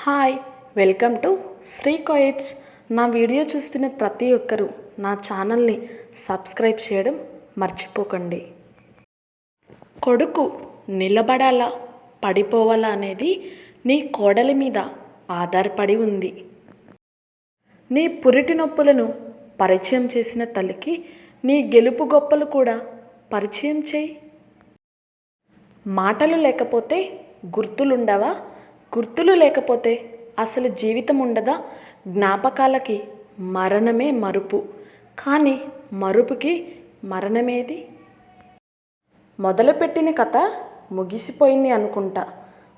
Hi, welcome to Sri కోయిట్స్. నా వీడియో చూస్తున్న ప్రతి ఒక్కరూ నా ఛానల్ని సబ్స్క్రైబ్ చేయడం మర్చిపోకండి. కొడుకు నిలబడాలా పడిపోవాలా అనేది నీ కోడలి మీద ఆధారపడి ఉంది. నీ పురిటి నొప్పులను పరిచయం చేసిన తల్లికి నీ గెలుపు గొప్పలు కూడా పరిచయం చేయి. మాటలు లేకపోతే గుర్తులుండవా? గుర్తులు లేకపోతే అసలు జీవితం ఉండదా? జ్ఞాపకాలకి మరణమే మరుపు, కానీ మరుపుకి మరణమేది? మొదలుపెట్టిన కథ ముగిసిపోయింది అనుకుంటా.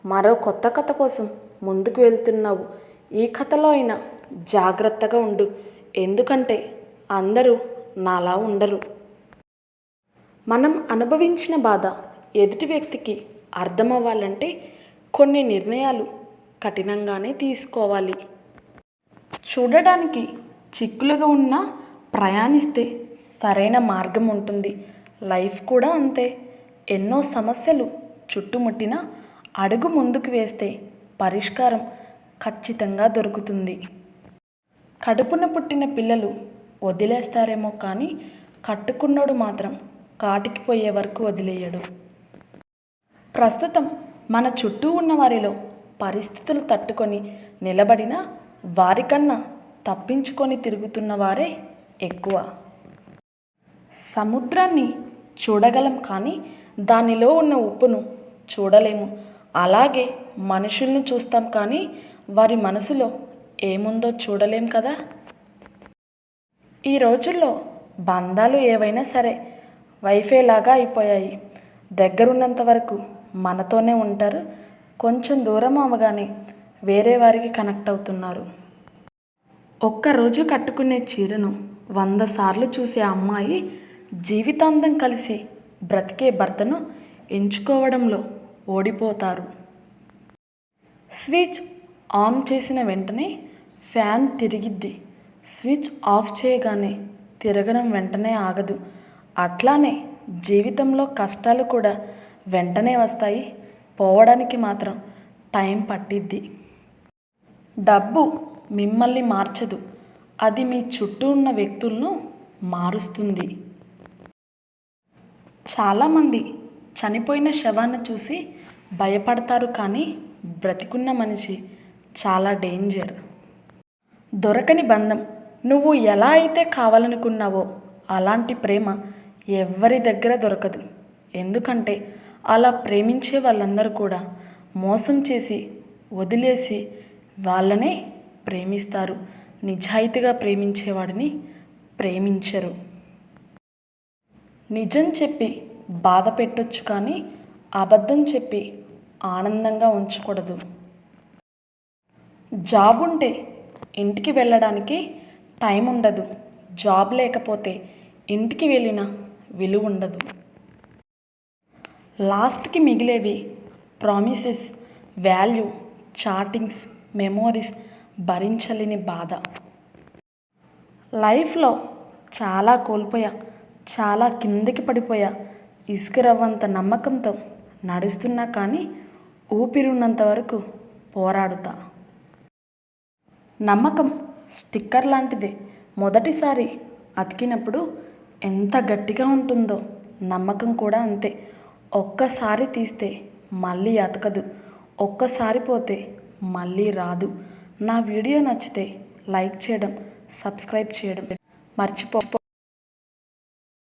మరో కొత్త కథ కోసం ముందుకు వెళ్తున్నావు. ఈ కథలో అయినా జాగ్రత్తగా ఉండు, ఎందుకంటే అందరూ నాలా ఉండరు. మనం అనుభవించిన బాధ ఎదుటి వ్యక్తికి అర్థమవ్వాలంటే కొన్ని నిర్ణయాలు కఠినంగానే తీసుకోవాలి. చూడడానికి చిక్కులుగా ఉన్నా ప్రయాణిస్తే సరైన మార్గం ఉంటుంది. లైఫ్ కూడా అంతే. ఎన్నో సమస్యలు చుట్టుముట్టినా అడుగు ముందుకు వేస్తే పరిష్కారం ఖచ్చితంగా దొరుకుతుంది. కడుపున పుట్టిన పిల్లలు వదిలేస్తారేమో కానీ కట్టుకున్నోడు మాత్రం కాటికి పోయే వరకు వదిలేయడు. ప్రస్తుతం మన చుట్టూ ఉన్న వారిలో పరిస్థితులు తట్టుకొని నిలబడిన వారికన్నా తప్పించుకొని తిరుగుతున్న వారే ఎక్కువ. సముద్రాన్ని చూడగలం కానీ దానిలో ఉన్న ఉప్పును చూడలేము. అలాగే మనుషులను చూస్తాం కానీ వారి మనసులో ఏముందో చూడలేం కదా. ఈ రోజుల్లో బంధాలు ఏవైనా సరే వైఫై లాగా అయిపోయాయి. దగ్గరున్నంత వరకు మనతోనే ఉంటారు, కొంచెం దూరం అవ్వగానే వేరే వారికి కనెక్ట్ అవుతున్నారు. ఒక్కరోజు కట్టుకునే చీరను 100 సార్లు చూసే అమ్మాయి జీవితాంతం కలిసి బ్రతికే భర్తను ఎంచుకోవడంలో ఓడిపోతారు. స్విచ్ ఆన్ చేసిన వెంటనే ఫ్యాన్ తిరిగిద్ది, స్విచ్ ఆఫ్ చేయగానే తిరగడం వెంటనే ఆగదు. అట్లానే జీవితంలో కష్టాలు కూడా వెంటనే వస్తాయి, పోవడానికి మాత్రం టైం పట్టిద్ది. డబ్బు మిమ్మల్ని మార్చదు, అది మీ చుట్టూ ఉన్న వ్యక్తులను మారుస్తుంది. చాలామంది చనిపోయిన శవాన్ని చూసి భయపడతారు కానీ బ్రతికున్న మనిషి చాలా డేంజర్. దొరకని బంధం. నువ్వు ఎలా అయితే కావాలనుకున్నావో అలాంటి ప్రేమ ఎవ్వరి దగ్గర దొరకదు. ఎందుకంటే అలా ప్రేమించే వాళ్ళందరూ కూడా మోసం చేసి వదిలేసి వాళ్ళనే ప్రేమిస్తారు. నిజాయితీగా ప్రేమించేవాడిని ప్రేమించరు. నిజం చెప్పి బాధ పెట్టొచ్చు కానీ అబద్ధం చెప్పి ఆనందంగా ఉంచకూడదు. జాబ్ ఉంటే ఇంటికి వెళ్ళడానికి టైం ఉండదు, జాబ్ లేకపోతే ఇంటికి వెళ్ళిన విలువ ఉండదు. లాస్ట్కి మిగిలేవి ప్రామిసెస్, వాల్యూ, చాటింగ్స్, మెమోరీస్, భరించలేని బాధ. లైఫ్లో చాలా కోల్పోయా, చాలా కిందకి పడిపోయా. ఇసుకరవ్వంత నమ్మకంతో నడుస్తున్నా కానీ ఊపిరున్నంత వరకు పోరాడుతా. నమ్మకం స్టిక్కర్ లాంటిదే. మొదటిసారి అతికినప్పుడు ఎంత గట్టిగా ఉంటుందో నమ్మకం కూడా అంతే. ఒక్కసారి తీస్తే మళ్ళీ అతకదు, ఒక్కసారి పోతే మళ్ళీ రాదు. నా వీడియో నచ్చితే లైక్ చేయడం, సబ్స్క్రైబ్ చేయడం మర్చిపో.